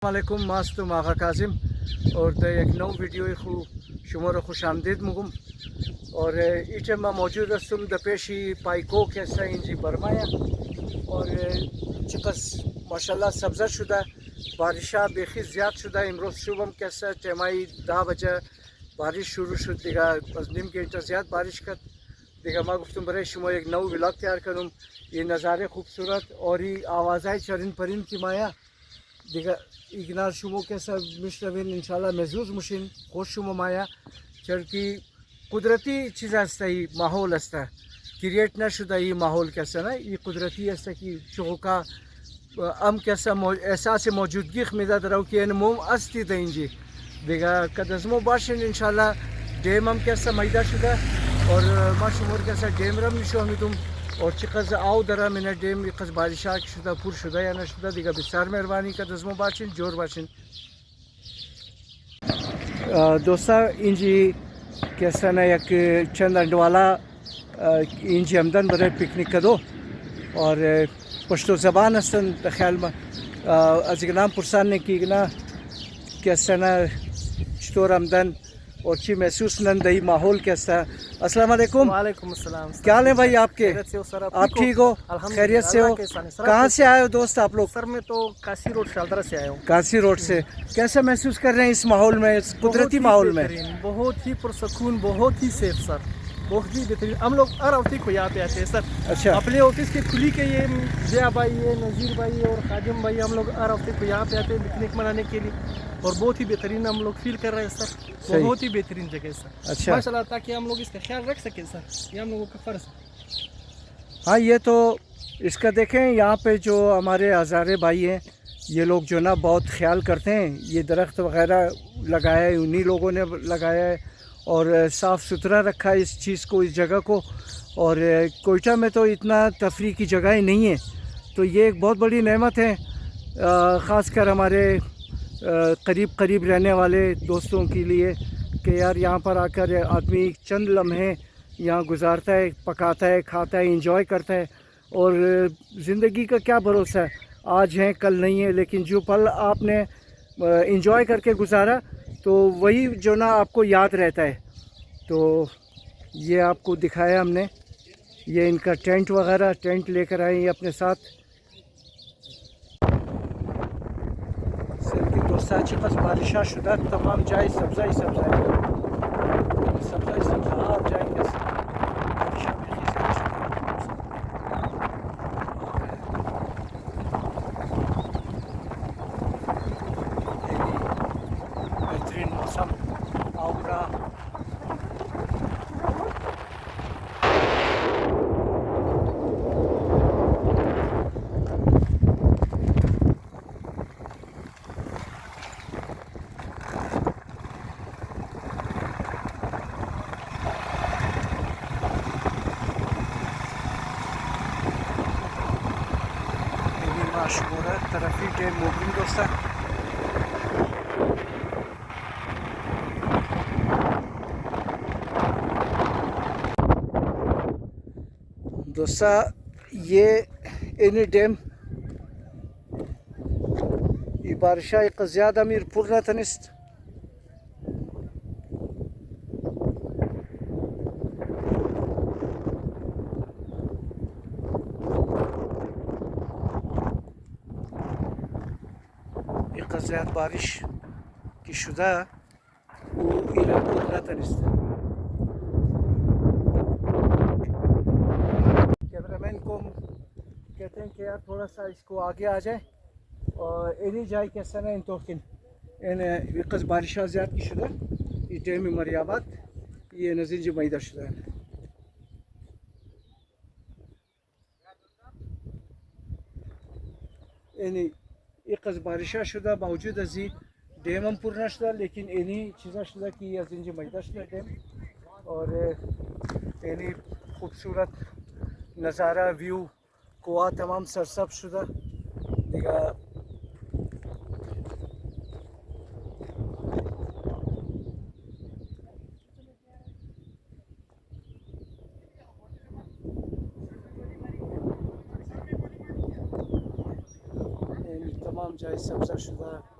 वालेकुम मास्तुम आगा काजिम और द एक नौ वीडियो खू शुमार खुश आमदीद मुगम और इटे मैं मौजूद हस्तुम द पेशी पाइको कैसा इंजी बरमाया और चिकस माशाल्लाह सब्जा शुदा बारिशा बेखी ज़्यादा शुदा इमरोज शुभम कैसा टेमाई 10 बजे बारिश शुरू शुद दिगा बस निम घंटा ज़्यादा बारिश का दिगा मैं गुफ्तुम बरे शुमा एक नौ व्लॉग तैयार करूँ। ये नज़ारे खूबसूरत और ही आवाज़ाई चरिंद परिंद की माया दिगा इग्नार शुमो कैसा मिश्रविन इंशाल्लाह महजूज मुशिन खुश शुमो माया चरकी कुदरती चीज़ हस्ता ही माहौल हस्ता क्रिएट न शुदा ही माहौल कैसा ना ये कुदरती हस्ता कि चौका अम कैसा एहसास मौजूदगी खमिदा दराव कि इन मोम अस्ती देंगे दिगा कदस्मो बाशिन इंशाल्लाह डेम हम कैसा मैदा शुदा और माशुमर कैसा डेम रम निशो हमें तुम और चिकस आओ दरा मिना डेम इकस बारिशा शुदा पुर शुदा या ना शुदा दिगा बिसार मेहरबानी का दस्मो बाशिन जोर बाशिन दोस्ता इंजी कैसा ना एक चंद अंडवाला इंजी हमदन बरे पिकनिक का दो और पश्तो ज़बान हसन ख्याल में अजगनाम पुरसान ने की ना कैसा ना चतोर हमदन और ची महसूस नंदई माहौल कैसा। अस्सलाम वालेकुम। वालेकुम अस्सलाम। क्या हाल है भाई आपके? आप ठीक हो? खैरियत से हो? कहाँ से आए हो दोस्त आप लोग? सर मैं तो काशी रोड शालदरा से आया हूँ। काशी रोड से कैसा महसूस कर रहे हैं इस माहौल में, इस कुदरती माहौल में? बहुत ही पुरसकून, बहुत ही सेफ सर, बहुत ही बेहतरीन। हम लोग हर हफ्ते को यहाँ पे आते हैं सर। अच्छा। अपने ऑफिस के खुली के ये जया भाई, ये नज़ीर भाई और खादिम भाई, हम लोग हर हफ्ते को यहाँ पे आते हैं पिकनिक मनाने के लिए और बहुत ही बेहतरीन हम लोग फील कर रहे हैं सर। बहुत ही बेहतरीन जगह है सर। अच्छा माशाल्लाह, ताकि हम लोग इसका ख्याल रख सकें सर, ये हम लोगों का फ़र्ज़ है। हाँ, ये तो इसका देखें यहाँ पे जो हमारे हज़ारे भाई हैं ये लोग जो ना बहुत ख्याल करते हैं, ये दरख्त वगैरह लगाया है उन्हीं लोगों ने लगाया है और साफ़ सुथरा रखा है इस चीज़ को, इस जगह को। और कोयटा में तो इतना तफरी की जगह नहीं है, तो ये एक बहुत बड़ी नेमत है ख़ासकर हमारे करीब करीब रहने वाले दोस्तों के लिए कि यार यहाँ पर आकर आदमी चंद लम्हे यहाँ गुजारता है, पकाता है, खाता है, इंजॉय करता है। और ज़िंदगी का क्या भरोसा है, आज है कल नहीं है, लेकिन जो पल आपने इंजॉय करके गुजारा तो वही जो ना आपको याद रहता है। तो ये आपको दिखाया हमने, ये इनका टेंट वगैरह, टेंट लेकर आए ये अपने साथ। सिल्की दोस्ताची कस बारिशा शुदा तमाम जाए सब्ज़ा ही सब्ज़ा है, सब्ज़ा ही सब्ज़ा आप जाएंगे बारिशा में बेहतरीन मौसम आउरा। माशूरा तरफी डेम मोबिन दोस्ता दोस्ता ये इन डैम ये बारिशा एक ज़्यादा मीर पूर्ण तनिस्त एक ज़्यादा बारिश की शुदा वो इला पूर्ण तनिस्त। कैमरामैन को कहते हैं कि यार थोड़ा सा इसको आगे आ जाए और एनी जाए कैसा ना इन तोकिन इन विकस बारिशा ज़्यादा की शुदा ये डेम मरियाबाद ये नज़ीर जो मैदा शुदा है यानी इकस बारिशा शुदा बावजूद अजी डेम हम पूर्ण शुदा, लेकिन इन्हीं चीज़ा शुदा की अजीन जो मैदा शुदा डेम और इन्हीं खूबसूरत नज़ारा व्यू कुआ तमाम सरसब शुदा दिगा। तमाम जाए सब्ज़ा शुदा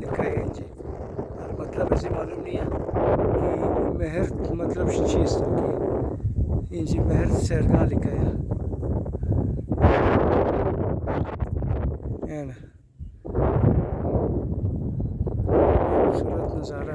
लिखा है जी मतलब ऐसे मालूम नहीं है कि महर मतलब चीज़ जी महर सैरगाह लिखा है ना खूबसूरत नज़ारा